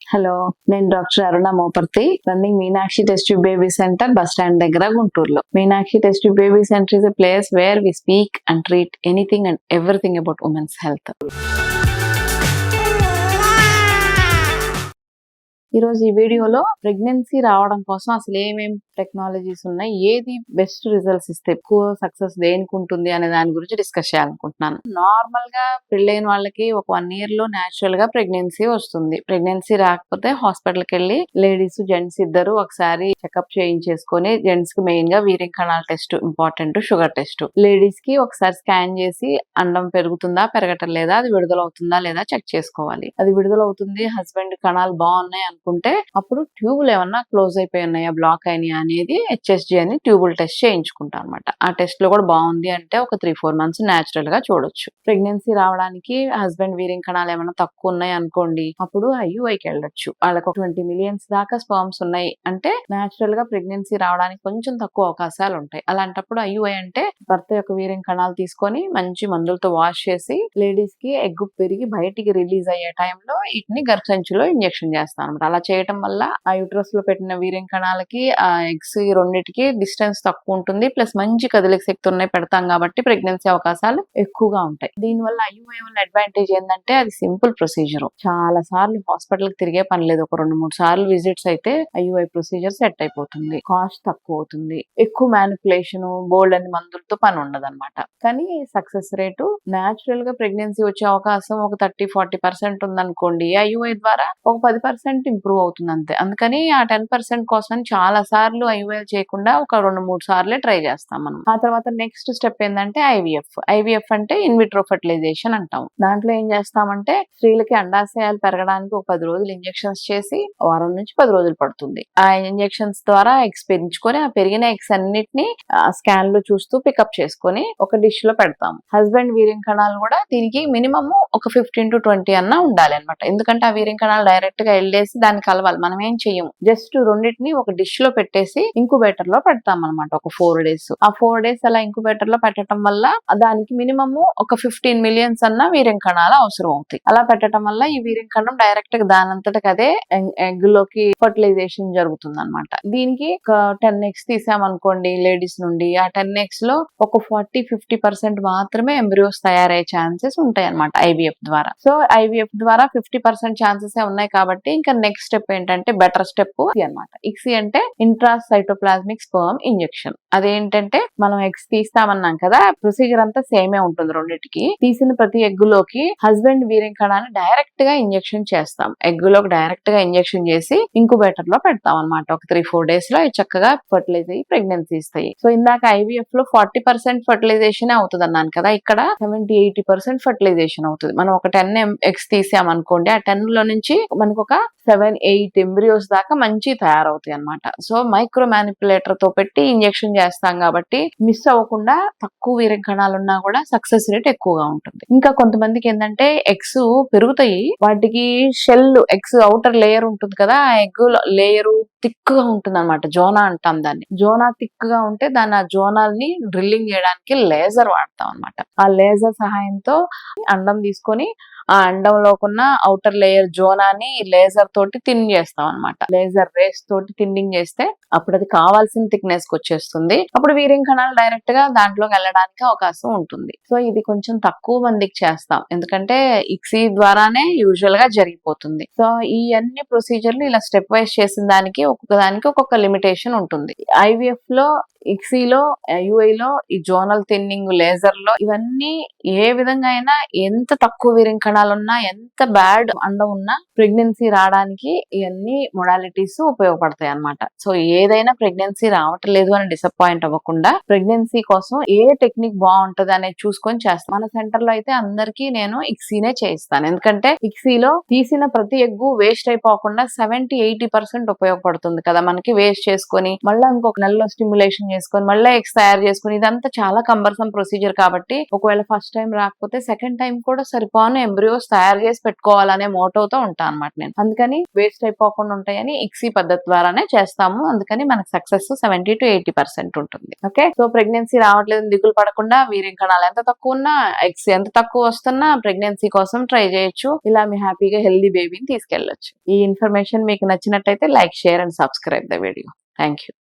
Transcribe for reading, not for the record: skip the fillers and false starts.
Hello, నేను doctor Aruna Moparthi, running Meenakshi test tube baby centre, bus stand దగ్గర, గుంటూరులో. Meenakshi test tube baby centre is a place where we speak and treat anything and everything about women's health. ఈ రోజు ఈ వీడియోలో pregnancy రావడం కోసం అసలు ఏమేం టెక్నాలజీస్ ఉన్నాయి, ఏది బెస్ట్ రిజల్ట్స్ ఇస్తే ఎక్కువ సక్సెస్ దేనికి ఉంటుంది అనే దాని గురించి డిస్కస్ చేయాలనుకుంటున్నాను. నార్మల్ గా పెళ్ళైన వాళ్ళకి ఒక 1 year లో న్యాచురల్ గా ప్రెగ్నెన్సీ వస్తుంది. ప్రెగ్నెన్సీ రాకపోతే హాస్పిటల్కి వెళ్ళి లేడీస్ జెంట్స్ ఇద్దరు ఒకసారి చెకప్ చేయించేసుకొని, జెంట్స్ కి మెయిన్ గా వీరింగ్ కణాల test important, sugar test. Ladies కి ఒకసారి స్కాన్ చేసి అండం పెరుగుతుందా పెరగటం లేదా, అది విడుదల అవుతుందా లేదా చెక్ చేసుకోవాలి. అది విడుదల అవుతుంది, హస్బెండ్ కణాలు బాగున్నాయి అనుకుంటే అప్పుడు ట్యూబులు ఏమన్నా క్లోజ్ అయిపోయి ఉన్నాయా, బ్లాక్ అయినాయా అనేది HSG అని ట్యూబుల్ టెస్ట్ చేయించుకుంటాం అనమాట. ఆ టెస్ట్ లో కూడా బాగుంది అంటే ఒక 3-4 months న్యాచురల్ గా చూడొచ్చు. ప్రెగ్నెన్సీ రావడానికి హస్బెండ్ వీరింగ్ కణాలు ఏమైనా తక్కువ ఉన్నాయి అనుకోండి, అప్పుడు IUIకి వెళ్ళొచ్చు. వాళ్ళకి 20 million దాకా స్పర్మ్స్ ఉన్నాయి అంటే న్యాచురల్ గా ప్రెగ్నెన్సీ రావడానికి కొంచెం తక్కువ అవకాశాలు ఉంటాయి. అలాంటప్పుడు IUI అంటే భర్త యొక్క వీరింగ్ కణాలు తీసుకొని మంచి మందులతో వాష్ చేసి లేడీస్ కి ఎగ్ పెరిగి బయటికి రిలీజ్ అయ్యే టైంలో వీటిని గర్భసంచిలో ఇంజెక్షన్ చేస్తాం అనమాట. అలా చేయటం వల్ల ఆ యూట్రస్ లో పెట్టిన వీర్యం కణాలకి ఆ ఎగ్స్ రెండిటికి డిస్టెన్స్ తక్కువ ఉంటుంది, ప్లస్ మంచి కదలిక శక్తి ఉన్నాయి పెడతాం కాబట్టి ప్రెగ్నెన్సీ అవకాశాలు ఎక్కువగా ఉంటాయి. దీనివల్ల IUI వల్ల అడ్వాంటేజ్ ఏంటంటే అది సింపుల్ ప్రొసీజర్. చాలా సార్లు హాస్పిటల్ కి తిరిగే పని లేదు. ఒక 2-3 సార్లు విజిట్స్ అయితే IUI ప్రొసీజర్ సెట్ అయిపోతుంది. కాస్ట్ తక్కువ అవుతుంది, ఎక్కువ మ్యానిపులేషన్ బోల్డ్ అని మందులతో పని ఉండదు అనమాట. కానీ సక్సెస్ రేటు న్యాచురల్ గా ప్రెగ్నెన్సీ వచ్చే అవకాశం ఒక 30-40% ఉందనుకోండి, IUI ద్వారా ఒక 10% ఇంప్రూవ్ అవుతుంది అంతే. అందుకని ఆ 10% కోసం చాలా సార్లు IUI చేయకుండా ఒక 2-3 సార్లే ట్రై చేస్తాం మనం. ఆ తర్వాత నెక్స్ట్ స్టెప్ ఏంటంటే IVF అంటే ఇన్విట్రో ఫెర్టిలైజేషన్ అంటాం. దాంట్లో ఏం చేస్తామంటే స్త్రీలకి అండాశయాలు పెరగడానికి ఒక 10 రోజులు ఇంజెక్షన్స్ చేసి వారం నుంచి 10 రోజులు పడుతుంది. ఆ ఇంజెక్షన్స్ ద్వారా ఎగ్స్ పెంచుకొని ఆ పెరిగిన ఎగ్స్ అన్నిటిని స్కాన్ లో చూస్తూ పికప్ చేసుకొని ఒక డిష్ లో పెడతాం. హస్బెండ్ వీర్యం కణాలు కూడా దీనికి మినిమం ఒక 15-20 అన్నా ఉండాలి అనమాట. ఎందుకంటే ఆ వీర్యం కణాలు డైరెక్ట్ గా వెళ్ళేసి దాన్ని కలవాలి. మనం ఏం చెయ్యం, జస్ట్ రెండింటిని ఒక డిష్ లో పెట్టేసి ఇంక్యుబేటర్ లో పెడతాం అనమాట ఒక 4 days. ఆ 4 days అలా ఇంక్యుబేటర్ లో పెట్టడం వల్ల దానికి మినిమం ఒక 15 million అన్న వీర్యం కణాలు అవసరం అవుతాయి. అలా పెట్టడం వల్ల ఈ వీర్యం కణం డైరెక్ట్ గా దానంతటకి అదే ఎగ్ లోకి ఫర్టిలైజేషన్ జరుగుతుంది అనమాట. దీనికి ఒక 10 eggs తీసామనుకోండి లేడీస్ నుండి, ఆ 10 eggs లో ఒక 40-50% మాత్రమే ఎంబ్రియోస్ తయారయ్యే ఛాన్సెస్ ఉంటాయి అనమాట IVF ద్వారా. సో IVF ద్వారా 50% ఛాన్సెస్ ఉన్నాయి కాబట్టి ఇంకా నెక్స్ట్ స్టెప్ ఏంటంటే బెటర్ స్టెప్ అనమాట. ICSI అంటే ఇంట్రాసైటోప్లాస్మిక్ స్పర్మ్ ఇంజెక్షన్. అదేంటంటే మనం ఎగ్స్ తీస్తామన్నాం కదా, ప్రొసీజర్ అంతా సేమే ఉంటుంది రెండింటికి. తీసిన ప్రతి ఎగ్గులోకి హస్బెండ్ వీర్యం కణాన్ని డైరెక్ట్ గా ఇంజెక్షన్ చేస్తాం. ఎగ్గులోకి డైరెక్ట్ గా ఇంజెక్షన్ చేసి ఇంక్యుబేటర్ లో పెడతాం అనమాట. ఒక 3-4 days లో అవి చక్కగా ఫర్టిలైజ్ అయ్యి ప్రెగ్నెన్సీ ఇస్తాయి. సో ఇందాక IVF లో 40% ఫర్టిలైజేషన్ అవుతుంది అన్నాను కదా, ఇక్కడ 70-80% ఫర్టిలైజేషన్ అవుతుంది. మనం ఒక 10 eggs తీసామనుకోండి, ఆ 10 లో నుంచి మనకు ఒక 7-8 ఎంబ్రియోస్ దాకా మంచి తయారవుతాయి అనమాట. సో మైక్రో మ్యానిపులేటర్ తో పెట్టి ఇంజెక్షన్ చేస్తాం కాబట్టి మిస్ అవ్వకుండా తక్కువ వీర్యం కణాలు ఉన్నా కూడా సక్సెస్ రేట్ ఎక్కువగా ఉంటుంది. ఇంకా కొంతమందికి ఏంటంటే ఎగ్స్ పెరుగుతాయి, వాటికి షెల్ ఎగ్స్ అవుటర్ లేయర్ ఉంటుంది కదా, ఆ ఎగ్ లేయర్ థిక్ గా ఉంటుంది అనమాట. జోనా అంటాం దాన్ని. జోనా థిక్ గా ఉంటే దాన్ని ఆ జోనాల్ని డ్రిల్లింగ్ చేయడానికి లేజర్ వాడతాం అనమాట. ఆ లేజర్ సహాయంతో అండం తీసుకొని ఆ అండంలోకున్న అవుటర్ లేయర్ జోనాని లేజర్ తోటి థిన్ చేస్తాం అనమాట. లేజర్ రేస్ తోటి థిన్నింగ్ చేస్తే అప్పుడు అది కావాల్సిన థిక్నెస్ కి వచ్చేస్తుంది. అప్పుడు వీర్యం కణాలు డైరెక్ట్ గా దాంట్లోకి వెళ్ళడానికి అవకాశం ఉంటుంది. సో ఇది కొంచెం తక్కువ మందికి చేస్తాం, ఎందుకంటే ICSI ద్వారానే యూజువల్ గా జరిగిపోతుంది. సో ఈ అన్ని ప్రొసీజర్లు ఇలా స్టెప్ వైజ్ చేసిన దానికి ఒక్కొక్క లిమిటేషన్ ఉంటుంది. IVF లో, ICSI లో, IUI లో ఈ జోనల్ థిన్నింగ్, లేజర్ లో ఇవన్నీ ఏ విధంగా అయినా ఎంత తక్కువ వీర్యం కణాలు ఉన్నా, ఎంత బ్యాడ్ అండం ఉన్నా ప్రెగ్నెన్సీ రావడానికి ఇవన్నీ మొడాలిటీస్ ఉపయోగపడతాయి అన్నమాట. సో ఏదైనా ప్రెగ్నెన్సీ రావట్లేదు అని డిసప్పాయింట్ అవ్వకుండా ప్రెగ్నెన్సీ కోసం ఏ టెక్నిక్ బాగుంటది అనేది చూసుకొని చేస్తాం. మన సెంటర్ లో అయితే అందరికీ నేను ICSIనే చేయిస్తాను. ఎందుకంటే ICSIలో తీసిన ప్రతి ఎగ్గు వేస్ట్ అయిపోకుండా 70-80% ఉపయోగపడుతుంది కదా మనకి. వేస్ట్ చేసుకొని మళ్ళీ ఇంకొక నెలలో స్టిమ్యులేషన్ చేసుకొని మళ్ళీ ఎగ్స్ తయారు చేసుకుని ఇదంతా చాలా కంబర్సమ్ ప్రొసీజర్ కాబట్టి ఒకవేళ ఫస్ట్ టైం రాకపోతే సెకండ్ టైం కూడా సరిపోను ఎంబ్రియో ఎంబ్రియోస్ తయారు చేసి పెట్టుకోవాలనే మోటోతో ఉంటాను అనమాట నేను. అందుకని వేస్ట్ అయిపోకుండా ఉంటాయని ఇక్సీ పద్ధతి ద్వారానే చేస్తాము. అందుకని మనకు సక్సెస్ 70 to 80% ఉంటుంది. ఓకే, సో ప్రెగ్నెన్సీ రావట్లేదు దిగులు పడకుండా, వీర్యం కణాలు ఎంత తక్కువ ఉన్నా, ఎగ్స్ ఎంత తక్కువ వస్తున్నా ప్రెగ్నెన్సీ కోసం ట్రై చేయొచ్చు. ఇలా మీ హ్యాపీగా హెల్దీ బేబీని తీసుకెళ్ళొచ్చు. ఈ ఇన్ఫర్మేషన్ మీకు నచ్చినట్టయితే like, share and subscribe the video. Thank you.